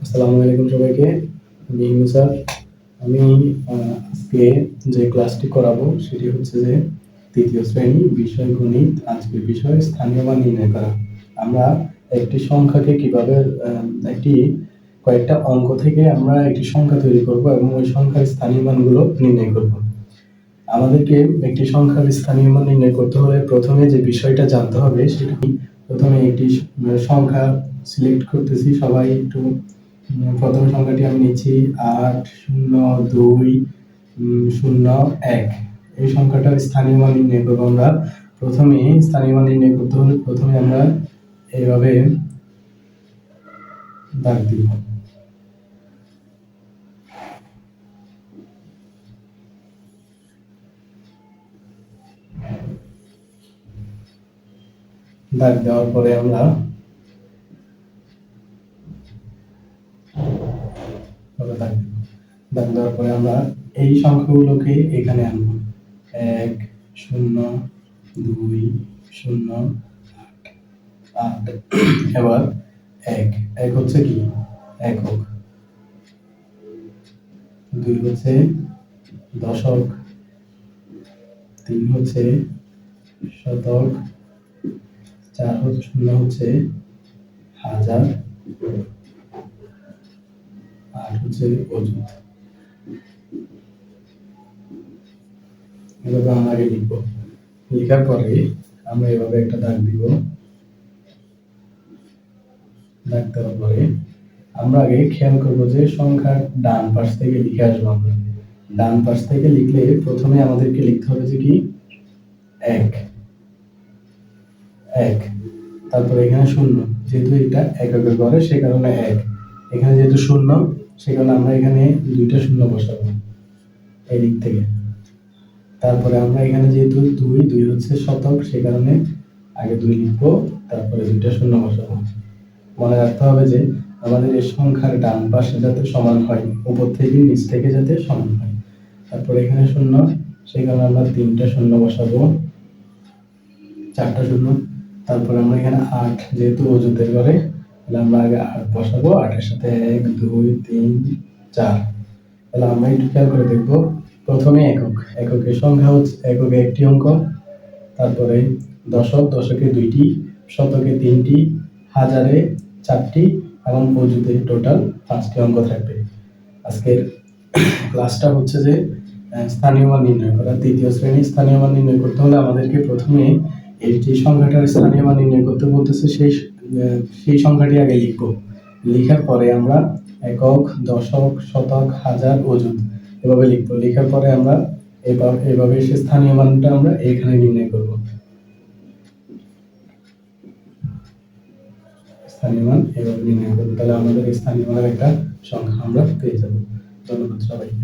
আসসালামু আলাইকুম সবাইকে। আমি ইমু স্যার। আমি আজকে যে ক্লাসটি করাবো সেটি হচ্ছে যে তৃতীয় শ্রেণী বিষয় গণিত। আজকের বিষয় স্থানীয় মান নির্ণয় করা। আমরা একটি সংখ্যাকে কিভাবে একটি কয়েকটা অঙ্ক থেকে আমরা একটি সংখ্যা তৈরি করব এবং ওই সংখ্যার স্থানীয় মানগুলো নির্ণয় করব। আমাদেরকে একটি সংখ্যার স্থানীয় মান নির্ণয় করতে হলে প্রথমে যে বিষয়টা জানতে হবে সেটি প্রথমে একটি সংখ্যা সিলেক্ট করতেছি। সবাই একটু প্রথম সংখ্যাটি আমি নিচ্ছি 80201। এই সংখ্যাটার স্থানীয় মান নির্ণয় করবো আমরা। প্রথমে স্থানীয় মান নির্ণয় করতে হলে প্রথমে আমরা এইভাবে দাগ দিব। দাগ দেওয়ার পরে আমরা দাগ দেওয়ার পরে আমরা এই সংখ্যাগুলোকে এখানে আনবো। 10208। এবার এক হচ্ছে কি একক, 2 হচ্ছে দশক, 3 হচ্ছে শতক, 4 হচ্ছে হাজার, 8 হচ্ছে অযুত। এভাবে আমরা আগে লিখবো। লেখার পরে আমরা এভাবে একটা দাগ দিব। দাগ দেওয়ার পরে আমরা আগে খেয়াল করবো যে সংখ্যার ডান পাশ থেকে লিখে আসবো আমরা। ডান পাশ থেকে লিখলে প্রথমে আমাদেরকে লিখতে হবে যে কি 1, তারপরে এখানে 0, যেহেতু এটা এককের ঘরে সে কারণে 1। এখানে যেহেতু 0 সে কারণে আমরা এখানে 2টা 0 বসাবো এই দিক থেকে। তারপরে আমরা এখানে যেহেতু 2 হচ্ছে শতক সে কারণে আগে 2 লিখবো, তারপরে 2টা 0 বসাবো। মনে রাখতে হবে যে আমাদের এই সংখ্যার ডান পাশে যাতে সমান হয়, উপর থেকে নিচ থেকে যাতে সমান হয়। তারপরে এখানে 0 সেই কারণে আমরা 3টা 0 বসাবো, 4টা 0। তারপরে আমরা এখানে 8, যেহেতু অযুতের ঘরে তাহলে আমরা আগে 8 বসাবো। 8 এর সাথে 1 2 3 4। তাহলে আমরা একটু খেয়াল করে দেখবো। প্রথমে এককের সংখ্যা হচ্ছে এককে একটি অঙ্ক, তারপরে দশকে 2টি, শতকে 3টি, হাজারে 4টি এবং অযুতে টোটাল 5টি অঙ্ক থাকবে। আজকের ক্লাসটা হচ্ছে যে স্থানীয় মান নির্ণয় করা। তৃতীয় শ্রেণীর স্থানীয় মান নির্ণয় করতে হলে আমাদেরকে প্রথমে এই যে সংখ্যাটার স্থানীয় মান নির্ণয় করতে বলতেছে সেই সংখ্যাটি আগে লিখবো। লেখার পরে আমরা একক, দশক, শতক, হাজার, অযুত এভাবে লিখবো। লেখার পরে আমরা এভাবে সে স্থানীয় মানটা আমরা এখানে নির্ণয় করব। স্থানীয় মান এভাবে নির্ণয় করবো, তাহলে আমাদের স্থানীয় মানের একটা সংখ্যা আমরা পেয়ে যাবো। ধন্যবাদ সবাইকে।